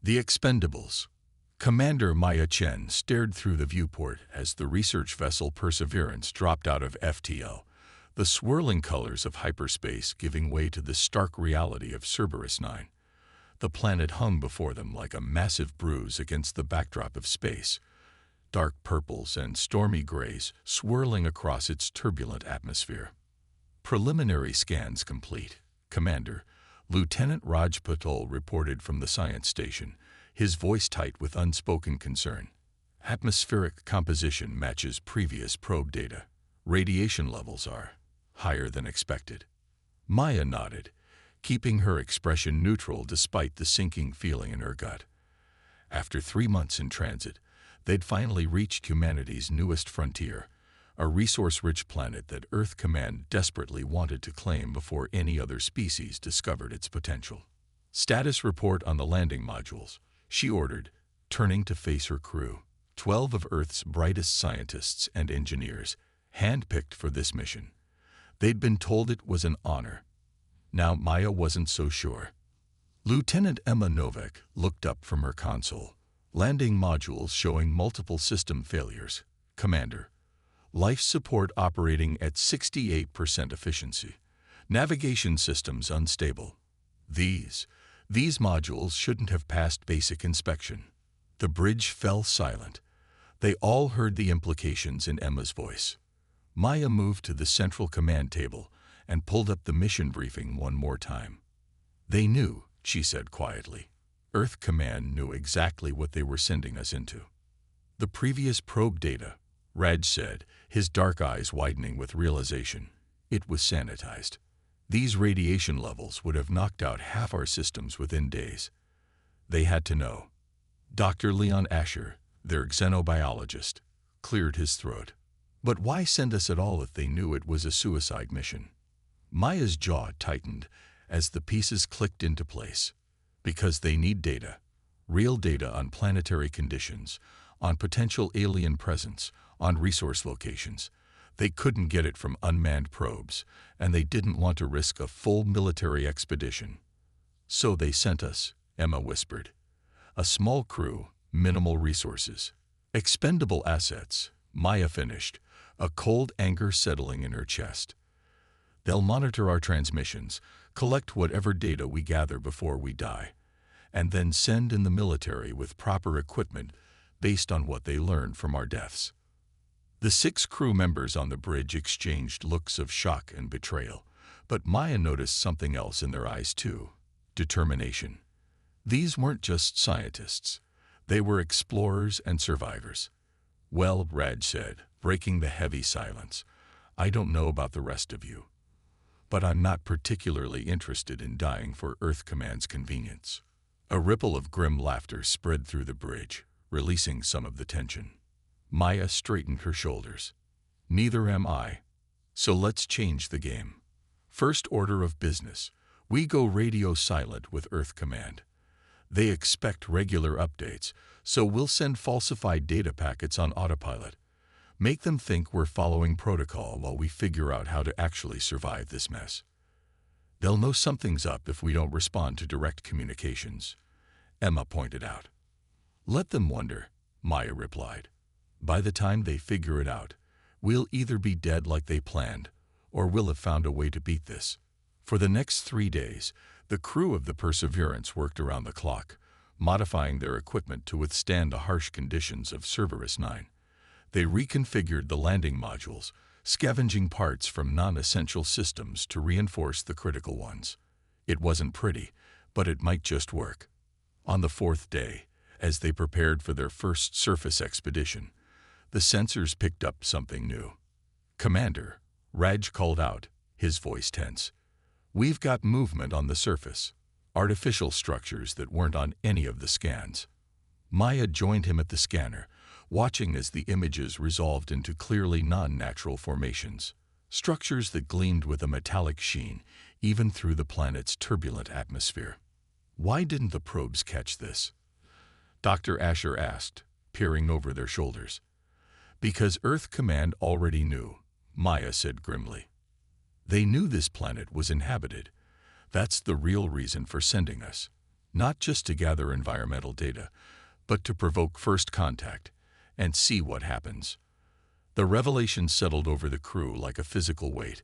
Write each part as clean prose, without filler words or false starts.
The Expendables. Commander Maya Chen stared through the viewport as the research vessel Perseverance dropped out of FTL, the swirling colors of hyperspace giving way to the stark reality of Cerberus 9. The planet hung before them like a massive bruise against the backdrop of space, dark purples and stormy grays swirling across its turbulent atmosphere. Preliminary scans complete, Commander. Lieutenant Raj Patel reported from the science station, his voice tight with unspoken concern. Atmospheric composition matches previous probe data. Radiation levels are higher than expected. Maya nodded, keeping her expression neutral despite the sinking feeling in her gut. After 3 months in transit, they'd finally reached humanity's newest frontier, a resource-rich planet that Earth Command desperately wanted to claim before any other species discovered its potential. Status report on the landing modules, she ordered, turning to face her crew. 12 of Earth's brightest scientists and engineers, handpicked for this mission. They'd been told it was an honor. Now Maya wasn't so sure. Lieutenant Emma Novak looked up from her console. Landing modules showing multiple system failures. Commander. Life support operating at 68% efficiency. Navigation systems unstable. These modules shouldn't have passed basic inspection. The bridge fell silent. They all heard the implications in Emma's voice. Maya moved to the central command table and pulled up the mission briefing one more time. They knew, she said quietly. Earth Command knew exactly what they were sending us into. The previous probe data, Raj said, his dark eyes widening with realization. It was sanitized. These radiation levels would have knocked out half our systems within days. They had to know. Dr. Leon Asher, their xenobiologist, cleared his throat. But why send us at all if they knew it was a suicide mission? Maya's jaw tightened as the pieces clicked into place. Because they need data, real data on planetary conditions, on potential alien presence, on resource locations. They couldn't get it from unmanned probes, and they didn't want to risk a full military expedition. So they sent us, Emma whispered. A small crew, minimal resources. Expendable assets, Maya finished, a cold anger settling in her chest. They'll monitor our transmissions, collect whatever data we gather before we die, and then send in the military with proper equipment based on what they learned from our deaths. The 6 crew members on the bridge exchanged looks of shock and betrayal, but Maya noticed something else in their eyes too: determination. These weren't just scientists. They were explorers and survivors. Well, Raj said, breaking the heavy silence, I don't know about the rest of you, but I'm not particularly interested in dying for Earth Command's convenience. A ripple of grim laughter spread through the bridge, releasing some of the tension. Maya straightened her shoulders. Neither am I. So let's change the game. First order of business. We go radio silent with Earth Command. They expect regular updates, so we'll send falsified data packets on autopilot. Make them think we're following protocol while we figure out how to actually survive this mess. They'll know something's up if we don't respond to direct communications, Emma pointed out. Let them wonder, Maya replied. By the time they figure it out, we'll either be dead like they planned, or we'll have found a way to beat this. For the next 3 days, the crew of the Perseverance worked around the clock, modifying their equipment to withstand the harsh conditions of Cerberus 9. They reconfigured the landing modules, scavenging parts from non-essential systems to reinforce the critical ones. It wasn't pretty, but it might just work. On the 4th day, as they prepared for their first surface expedition, the sensors picked up something new. Commander, Raj called out, his voice tense. We've got movement on the surface, artificial structures that weren't on any of the scans. Maya joined him at the scanner, watching as the images resolved into clearly non-natural formations, structures that gleamed with a metallic sheen even through the planet's turbulent atmosphere. Why didn't the probes catch this? Dr. Asher asked, peering over their shoulders. Because Earth Command already knew, Maya said grimly. They knew this planet was inhabited. That's the real reason for sending us. not just to gather environmental data, but to provoke first contact and see what happens. The revelation settled over the crew like a physical weight.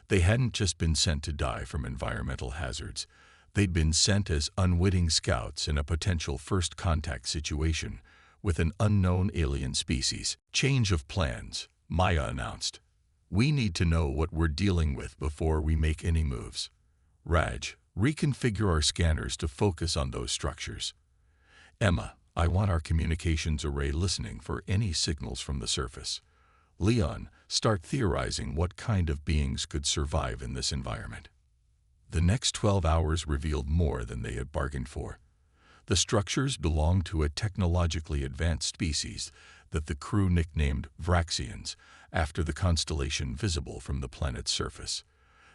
They hadn't just been sent to die from environmental hazards. They'd been sent as unwitting scouts in a potential first contact situation with an unknown alien species. Change of plans, Maya announced. We need to know what we're dealing with before we make any moves. Raj, reconfigure our scanners to focus on those structures. Emma, I want our communications array listening for any signals from the surface. Leon, start theorizing what kind of beings could survive in this environment. The next 12 hours revealed more than they had bargained for. The structures belonged to a technologically advanced species that the crew nicknamed Vraxians, after the constellation visible from the planet's surface.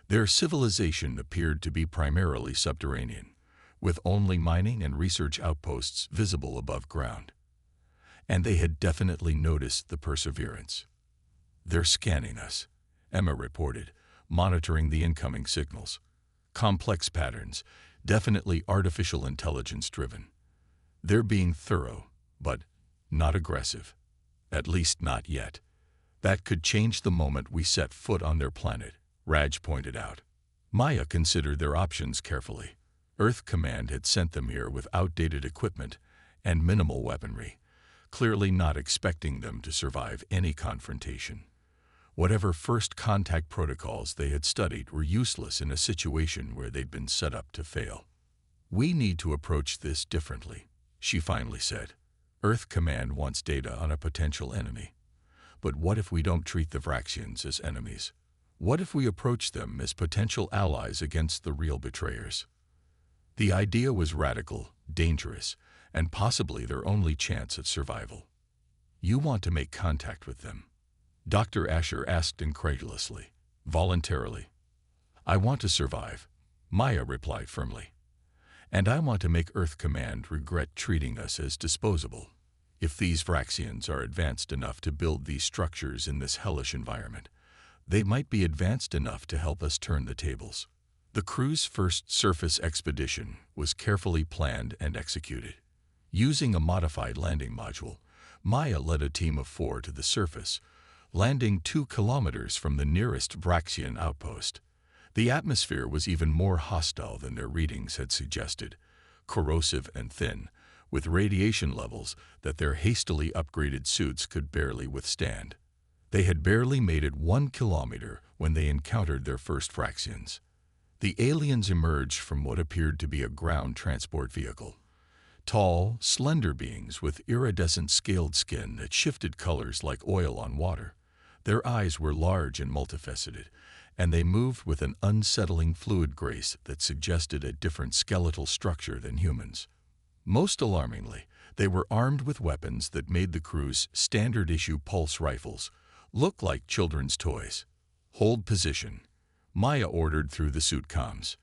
Their civilization appeared to be primarily subterranean, with only mining and research outposts visible above ground. And they had definitely noticed the Perseverance. They're scanning us, Emma reported, monitoring the incoming signals. Complex patterns, definitely artificial intelligence-driven. They're being thorough, but not aggressive. At least not yet. That could change the moment we set foot on their planet, Raj pointed out. Maya considered their options carefully. Earth Command had sent them here with outdated equipment and minimal weaponry, clearly not expecting them to survive any confrontation. Whatever first contact protocols they had studied were useless in a situation where they'd been set up to fail. We need to approach this differently, she finally said. Earth Command wants data on a potential enemy. But what if we don't treat the Vraxians as enemies? What if we approach them as potential allies against the real betrayers? The idea was radical, dangerous, and possibly their only chance at survival. You want to make contact with them? Dr. Asher asked incredulously. Voluntarily. I want to survive, Maya replied firmly. And I want to make Earth Command regret treating us as disposable. If these Vraxians are advanced enough to build these structures in this hellish environment, they might be advanced enough to help us turn the tables. The crew's first surface expedition was carefully planned and executed. Using a modified landing module, Maya led a team of 4 to the surface, landing 2 kilometers from the nearest Vraxian outpost. The atmosphere was even more hostile than their readings had suggested, corrosive and thin, with radiation levels that their hastily upgraded suits could barely withstand. They had barely made it 1 kilometer when they encountered their first Vraxians. The aliens emerged from what appeared to be a ground transport vehicle. Tall, slender beings with iridescent scaled skin that shifted colors like oil on water. Their eyes were large and multifaceted, and they moved with an unsettling fluid grace that suggested a different skeletal structure than humans. Most alarmingly, they were armed with weapons that made the crew's standard-issue pulse rifles look like children's toys. Hold position, Maya ordered through the suit comms.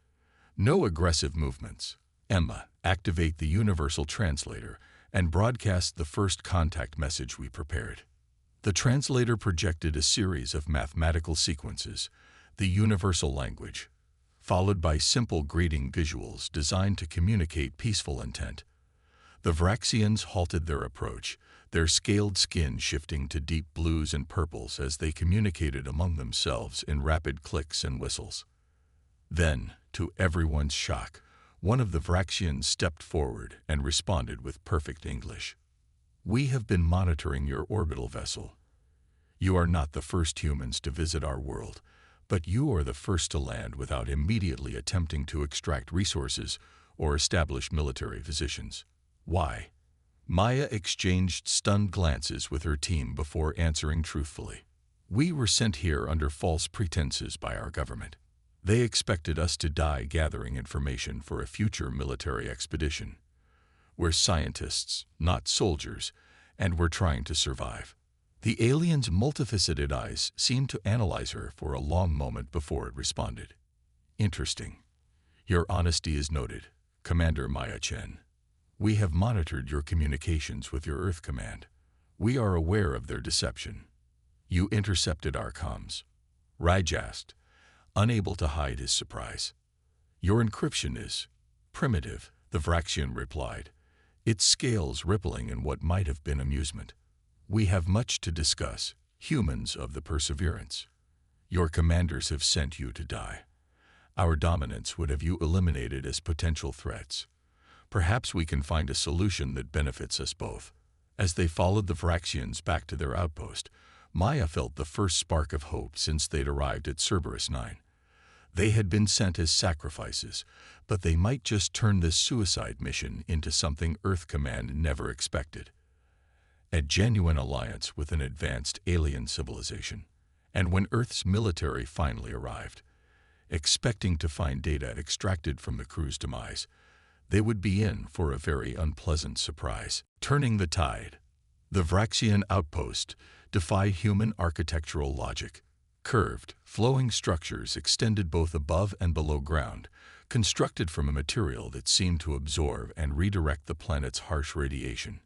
No aggressive movements. Emma, activate the universal translator and broadcast the first contact message we prepared. The translator projected a series of mathematical sequences, the universal language, followed by simple greeting visuals designed to communicate peaceful intent. The Vraxians halted their approach, their scaled skin shifting to deep blues and purples as they communicated among themselves in rapid clicks and whistles. Then, to everyone's shock, one of the Vraxians stepped forward and responded with perfect English. We have been monitoring your orbital vessel. You are not the first humans to visit our world, but you are the first to land without immediately attempting to extract resources or establish military positions. Why? Maya exchanged stunned glances with her team before answering truthfully. We were sent here under false pretenses by our government. They expected us to die gathering information for a future military expedition. We're scientists, not soldiers, and we're trying to survive. The alien's multifaceted eyes seemed to analyze her for a long moment before it responded. Interesting. Your honesty is noted, Commander Maya Chen. We have monitored your communications with your Earth Command. We are aware of their deception. You intercepted our comms. Raj asked, unable to hide his surprise. Your encryption is primitive. The Vraxian replied, its scales rippling in what might have been amusement. We have much to discuss, humans of the Perseverance. Your commanders have sent you to die. Our dominants would have you eliminated as potential threats. Perhaps we can find a solution that benefits us both. As they followed the Vraxians back to their outpost, Maya felt the first spark of hope since they'd arrived at Cerberus 9. They had been sent as sacrifices, but they might just turn this suicide mission into something Earth Command never expected. A genuine alliance with an advanced alien civilization. And when Earth's military finally arrived, expecting to find data extracted from the crew's demise, they would be in for a very unpleasant surprise. Turning the tide. The Vraxian outpost defy human architectural logic. Curved, flowing structures extended both above and below ground, constructed from a material that seemed to absorb and redirect the planet's harsh radiation.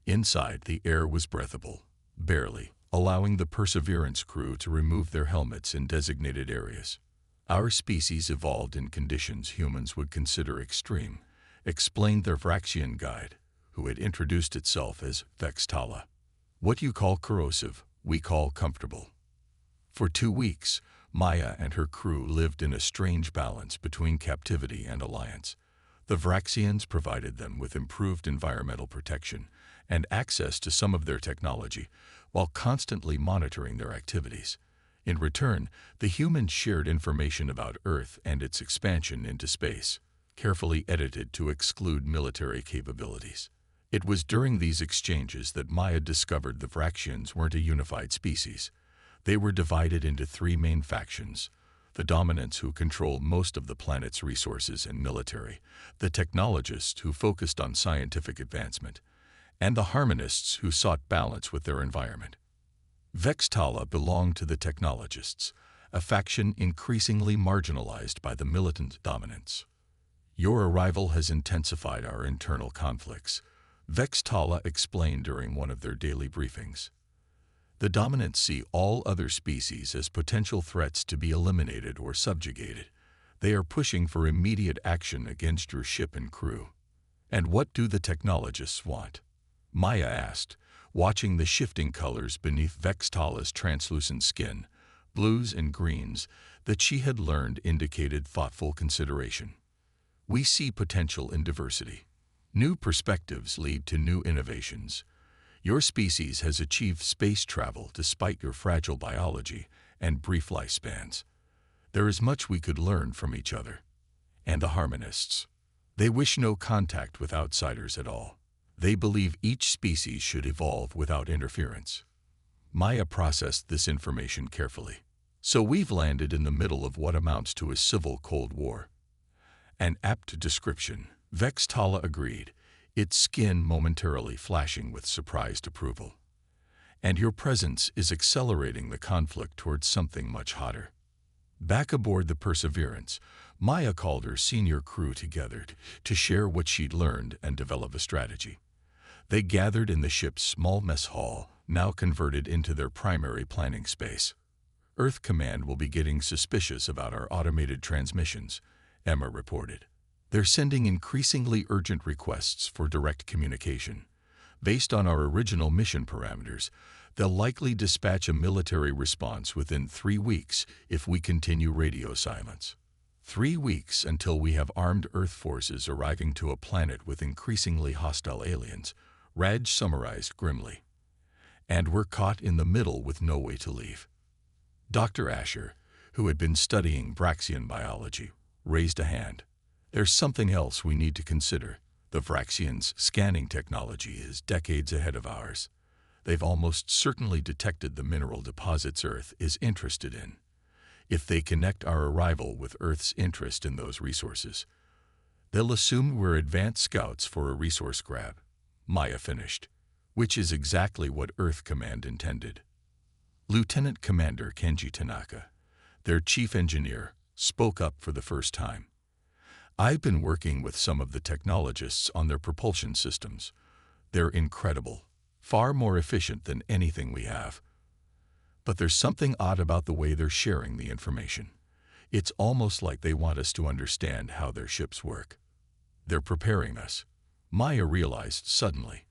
Inside, the air was breathable, barely, allowing the Perseverance crew to remove their helmets in designated areas. Our species evolved in conditions humans would consider extreme, explained their Vraxian guide, who had introduced itself as Vextala. What you call corrosive, we call comfortable. For 2 weeks, Maya and her crew lived in a strange balance between captivity and alliance. The Vraxians provided them with improved environmental protection and access to some of their technology, while constantly monitoring their activities. In return, the humans shared information about Earth and its expansion into space, carefully edited to exclude military capabilities. It was during these exchanges that Maya discovered the Vraxians weren't a unified species. They were divided into 3 main factions: the dominants, who controlled most of the planet's resources and military, the technologists, who focused on scientific advancement, and the harmonists, who sought balance with their environment. Vextala belonged to the technologists, a faction increasingly marginalized by the militant dominants. Your arrival has intensified our internal conflicts, Vextala explained during one of their daily briefings. The dominants see all other species as potential threats to be eliminated or subjugated. They are pushing for immediate action against your ship and crew. And what do the technologists want? Maya asked, watching the shifting colors beneath Vextala's translucent skin, blues and greens, that she had learned indicated thoughtful consideration. We see potential in diversity. New perspectives lead to new innovations. Your species has achieved space travel despite your fragile biology and brief lifespans. There is much we could learn from each other. And the harmonists. They wish no contact with outsiders at all. They believe each species should evolve without interference. Maya processed this information carefully. So we've landed in the middle of what amounts to a civil Cold War. An apt description, Vextala agreed, its skin momentarily flashing with surprised approval. And your presence is accelerating the conflict towards something much hotter. Back aboard the Perseverance, Maya called her senior crew together to share what she'd learned and develop a strategy. They gathered in the ship's small mess hall, now converted into their primary planning space. Earth Command will be getting suspicious about our automated transmissions, Emma reported. They're sending increasingly urgent requests for direct communication. Based on our original mission parameters, they'll likely dispatch a military response within 3 weeks if we continue radio silence. 3 weeks until we have armed Earth forces arriving to a planet with increasingly hostile aliens, Raj summarized grimly. And we're caught in the middle with no way to leave. Dr. Asher, who had been studying Vraxian biology, raised a hand. There's something else we need to consider. The Vraxians' scanning technology is decades ahead of ours. They've almost certainly detected the mineral deposits Earth is interested in. If they connect our arrival with Earth's interest in those resources, they'll assume we're advanced scouts for a resource grab, Maya finished, which is exactly what Earth Command intended. Lieutenant Commander Kenji Tanaka, their chief engineer, spoke up for the first time. I've been working with some of the technologists on their propulsion systems. They're incredible, far more efficient than anything we have. But there's something odd about the way they're sharing the information. It's almost like they want us to understand how their ships work. They're preparing us, Maya realized suddenly.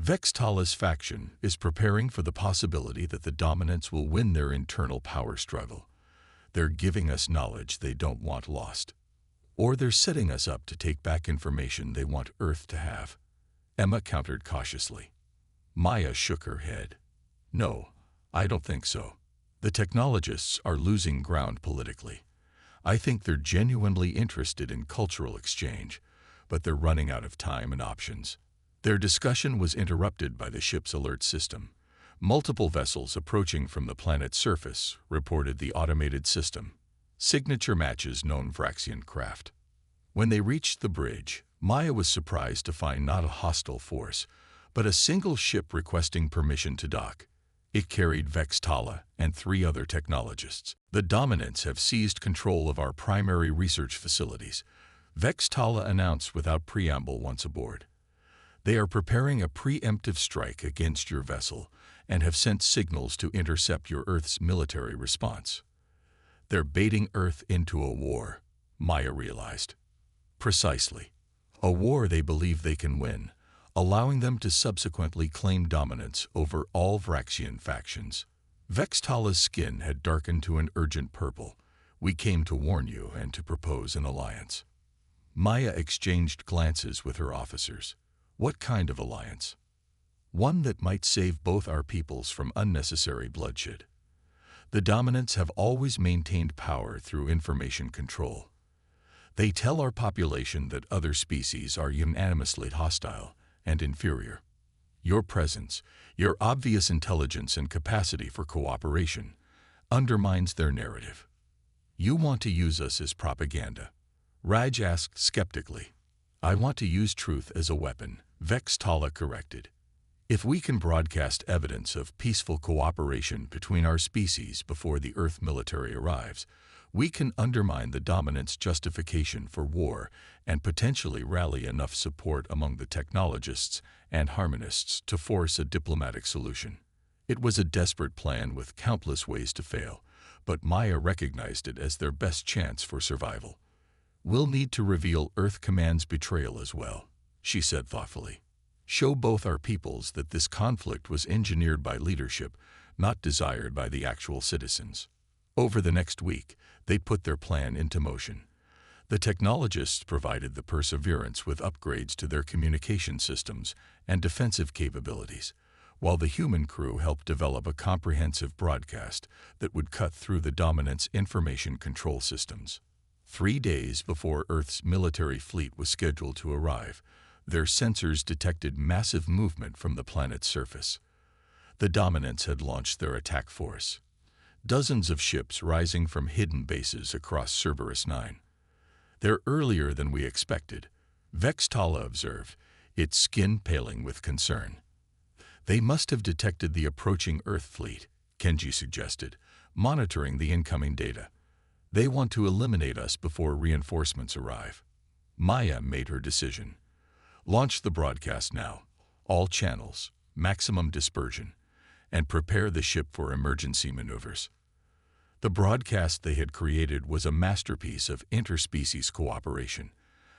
Vextala's faction is preparing for the possibility that the dominants will win their internal power struggle. They're giving us knowledge they don't want lost. Or they're setting us up to take back information they want Earth to have. Emma countered cautiously. Maya shook her head. No, I don't think so. The technologists are losing ground politically. I think they're genuinely interested in cultural exchange, but they're running out of time and options. Their discussion was interrupted by the ship's alert system. Multiple vessels approaching from the planet's surface, reported the automated system. Signature matches known Vraxian craft. When they reached the bridge, Maya was surprised to find not a hostile force, but a single ship requesting permission to dock. It carried Vextala and 3 other technologists. The dominants have seized control of our primary research facilities, Vextala announced without preamble once aboard. They are preparing a preemptive strike against your vessel and have sent signals to intercept your Earth's military response. They're baiting Earth into a war, Maya realized. Precisely. A war they believe they can win, allowing them to subsequently claim dominance over all Vraxian factions. Vextala's skin had darkened to an urgent purple. We came to warn you and to propose an alliance. Maya exchanged glances with her officers. What kind of alliance? One that might save both our peoples from unnecessary bloodshed. The dominants have always maintained power through information control. They tell our population that other species are unanimously hostile and inferior. Your presence, your obvious intelligence and capacity for cooperation, undermines their narrative. You want to use us as propaganda? Raj asked skeptically. I want to use truth as a weapon, Vextala corrected. If we can broadcast evidence of peaceful cooperation between our species before the Earth military arrives, we can undermine the dominant's justification for war and potentially rally enough support among the technologists and harmonists to force a diplomatic solution. It was a desperate plan with countless ways to fail, but Maya recognized it as their best chance for survival. We'll need to reveal Earth Command's betrayal as well, she said thoughtfully. Show both our peoples that this conflict was engineered by leadership, not desired by the actual citizens. Over the next week, they put their plan into motion. The technologists provided the Perseverance with upgrades to their communication systems and defensive capabilities, while the human crew helped develop a comprehensive broadcast that would cut through the dominant's information control systems. 3 days before Earth's military fleet was scheduled to arrive, their sensors detected massive movement from the planet's surface. The dominants had launched their attack force. Dozens of ships rising from hidden bases across Cerberus 9. They're earlier than we expected, Vextala observed, its skin paling with concern. They must have detected the approaching Earth fleet, Kenji suggested, monitoring the incoming data. They want to eliminate us before reinforcements arrive. Maya made her decision. Launch the broadcast now, all channels, maximum dispersion, and prepare the ship for emergency maneuvers. The broadcast they had created was a masterpiece of interspecies cooperation,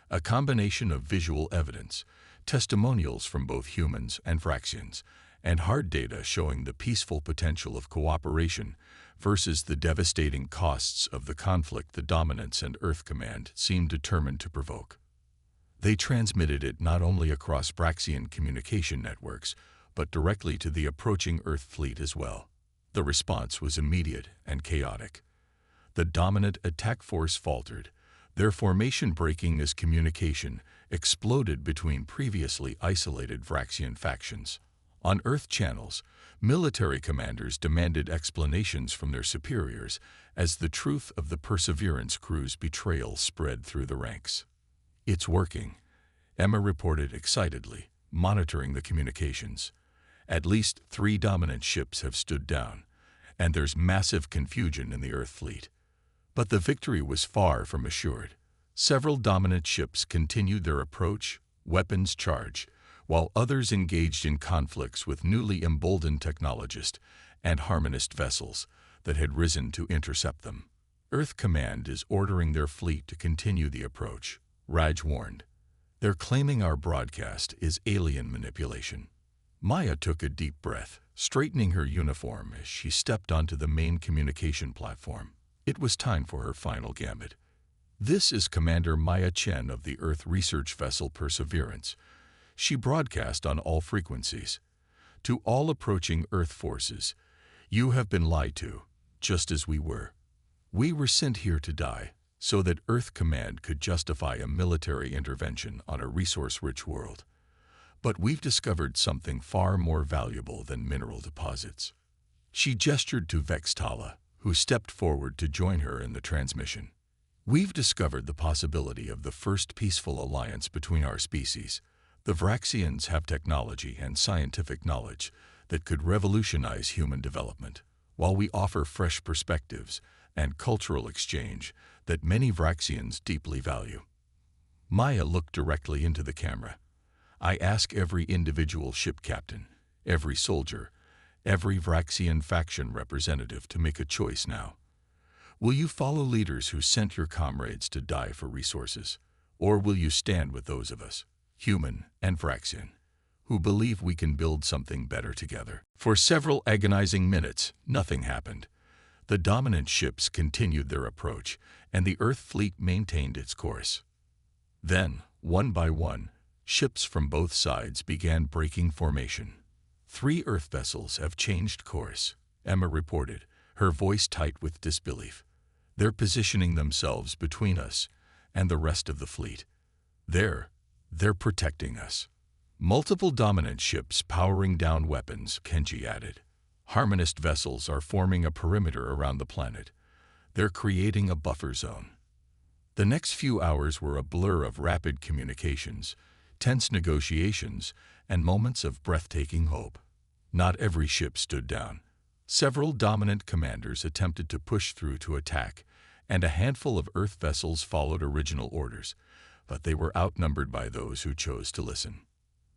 a combination of visual evidence, testimonials from both humans and Vraxians, and hard data showing the peaceful potential of cooperation versus the devastating costs of the conflict the dominants and Earth Command seemed determined to provoke. They transmitted it not only across Vraxian communication networks, but directly to the approaching Earth fleet as well. The response was immediate and chaotic. The dominant attack force faltered. Their formation breaking as communication exploded between previously isolated Vraxian factions. On Earth channels, military commanders demanded explanations from their superiors as the truth of the Perseverance crew's betrayal spread through the ranks. It's working, Emma reported excitedly, monitoring the communications. At least 3 dominant ships have stood down, and there's massive confusion in the Earth fleet. But the victory was far from assured. Several dominant ships continued their approach, weapons charged, while others engaged in conflicts with newly emboldened technologists and harmonist vessels that had risen to intercept them. Earth Command is ordering their fleet to continue the approach, Raj warned. They're claiming our broadcast is alien manipulation. Maya took a deep breath, straightening her uniform as she stepped onto the main communication platform. It was time for her final gambit. This is Commander Maya Chen of the Earth research vessel Perseverance. She broadcast on all frequencies. To all approaching Earth forces, you have been lied to, just as we were. We were sent here to die, so that Earth Command could justify a military intervention on a resource-rich world. But we've discovered something far more valuable than mineral deposits. She gestured to Vextala, who stepped forward to join her in the transmission. We've discovered the possibility of the first peaceful alliance between our species. The Vraxians have technology and scientific knowledge that could revolutionize human development, while we offer fresh perspectives and cultural exchange that many Vraxians deeply value. Maya looked directly into the camera. I ask every individual ship captain, every soldier, every Vraxian faction representative to make a choice now. Will you follow leaders who sent your comrades to die for resources, or will you stand with those of us, human and Vraxian, who believe we can build something better together? For several agonizing minutes, nothing happened. The dominant ships continued their approach, and the Earth fleet maintained its course. Then, one by one, ships from both sides began breaking formation. 3 Earth vessels have changed course, Emma reported, her voice tight with disbelief. They're positioning themselves between us and the rest of the fleet. They're protecting us. Multiple dominant ships powering down weapons, Kenji added. Harmonist vessels are forming a perimeter around the planet. They're creating a buffer zone. The next few hours were a blur of rapid communications, tense negotiations, and moments of breathtaking hope. Not every ship stood down. Several dominant commanders attempted to push through to attack, and a handful of Earth vessels followed original orders, but they were outnumbered by those who chose to listen.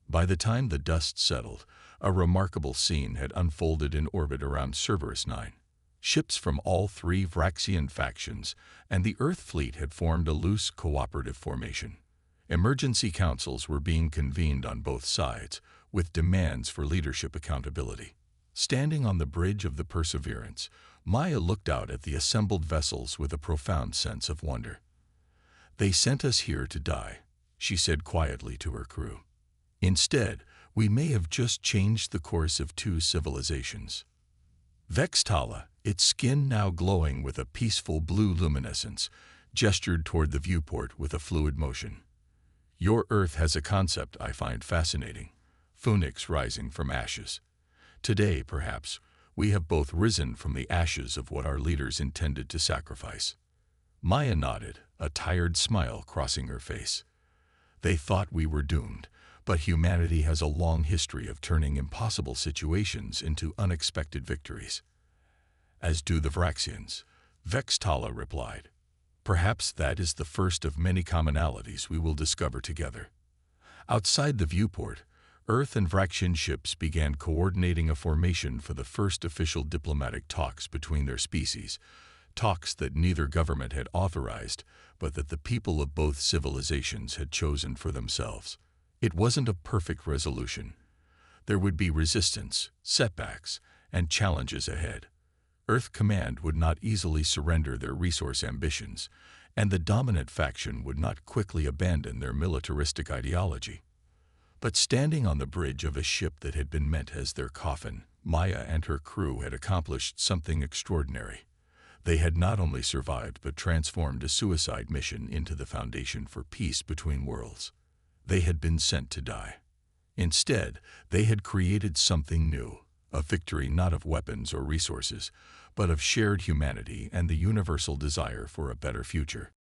By the time the dust settled, a remarkable scene had unfolded in orbit around Cerberus 9. Ships from all 3 Vraxian factions and the Earth fleet had formed a loose, cooperative formation. Emergency councils were being convened on both sides, with demands for leadership accountability. Standing on the bridge of the Perseverance, Maya looked out at the assembled vessels with a profound sense of wonder. They sent us here to die, she said quietly to her crew. Instead, we may have just changed the course of 2 civilizations. Vextala, its skin now glowing with a peaceful blue luminescence, gestured toward the viewport with a fluid motion. Your Earth has a concept I find fascinating, phoenix rising from ashes. Today, perhaps, we have both risen from the ashes of what our leaders intended to sacrifice. Maya nodded, a tired smile crossing her face. They thought we were doomed, but humanity has a long history of turning impossible situations into unexpected victories. As do the Vraxians, Vextala replied. Perhaps that is the first of many commonalities we will discover together. Outside the viewport, Earth and Vraxian ships began coordinating a formation for the first official diplomatic talks between their species, talks that neither government had authorized, but that the people of both civilizations had chosen for themselves. It wasn't a perfect resolution. There would be resistance, setbacks, and challenges ahead. Earth Command would not easily surrender their resource ambitions, and the dominant faction would not quickly abandon their militaristic ideology. But standing on the bridge of a ship that had been meant as their coffin, Maya and her crew had accomplished something extraordinary. They had not only survived but transformed a suicide mission into the foundation for peace between worlds. They had been sent to die. Instead, they had created something new, a victory not of weapons or resources, but of shared humanity and the universal desire for a better future.